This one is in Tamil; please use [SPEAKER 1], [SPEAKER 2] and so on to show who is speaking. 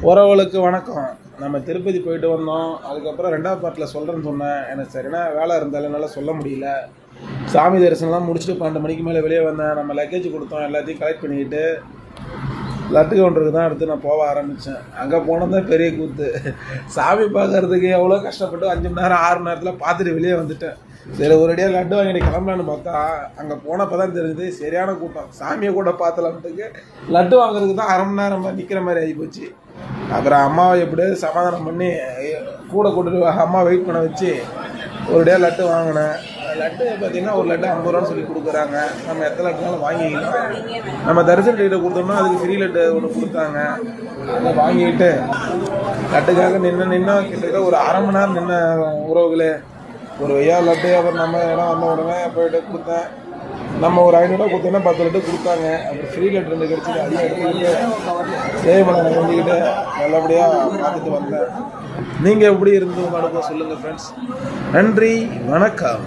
[SPEAKER 1] உறவுகளுக்கு வணக்கம். நம்ம திருப்பதி போயிட்டு வந்தோம். அதுக்கப்புறம் 2வது பார்ட்டில் சொல்கிறேன்னு சொன்னேன். எனக்கு சரினா வேலை இருந்தாலும் என்னால் சொல்ல முடியல. சாமி தரிசனம்லாம் முடிச்சுட்டு 12 மணிக்கு மேலே வெளியே வந்தேன். நம்ம லக்கேஜ் கொடுத்தோம், எல்லாத்தையும் கலெக்ட் பண்ணிக்கிட்டு லட்டு கவுண்டருக்கு தான் அடுத்து நான் போக ஆரம்பித்தேன். அங்கே போனது தான் பெரிய கூத்து. சாமி பார்க்கறதுக்கு எவ்வளோ கஷ்டப்பட்டு 5 மணி நேரம் 6 மணி நேரத்தில் பார்த்துட்டு வெளியே வந்துட்டேன். சரி ஒரேடியாக லட்டு வாங்கிட்டு கிளம்பலான்னு பார்த்தா அங்கே போனப்போ தான் தெரிஞ்சது சரியான கூட்டம். சாமியை கூட பார்த்தலாம்ட்டுக்கு லட்டு வாங்குறதுக்கு தான் 1/2 மணி நேரம் நிற்கிற மாதிரி ஆகிப்போச்சு. அப்புறம் அம்மாவை எப்படியாவது சமாதானம் பண்ணி கூட கூட்டிட்டு அம்மா வெயிட் பண்ண வச்சு ஒரேடியாக லட்டு வாங்கினேன். லட்டு பார்த்திங்கன்னா ஒரு லட்டு 50 ரூபான்னு சொல்லி கொடுக்குறாங்க. நம்ம எத்தனை லட்டுனாலும் வாங்கிக்கலாம். நம்ம தரிசன டிக்கெட்டை கொடுத்தோம்னா அதுக்கு ஃப்ரீ லட்டு ஒன்று கொடுத்தாங்க. அதை வாங்கிக்கிட்டு லட்டுக்காக நின்று கிட்டத்தட்ட ஒரு 1/2 மணி நேரம் நின்ன உறவுகளே. ஒரு வெய்யா லட்டு. அப்புறம் நம்ம இடம் வந்த உடனே போய்ட்டு கொடுத்தேன். நம்ம ஒரு 500 ரூபா கொடுத்தோன்னா 10 லட்டு கொடுத்தாங்க. அப்புறம் ஃப்ரீ லட்டு 2 கிடச்சிட்டு அதையும் எடுத்துக்கிட்டு சேவமலை நினைஞ்சிக்கிட்டு நல்லபடியாக பார்த்துட்டு வந்தேன். நீங்கள் எப்படி இருந்து அனுபவம் சொல்லுங்கள் ஃப்ரெண்ட்ஸ். நன்றி, வணக்கம்.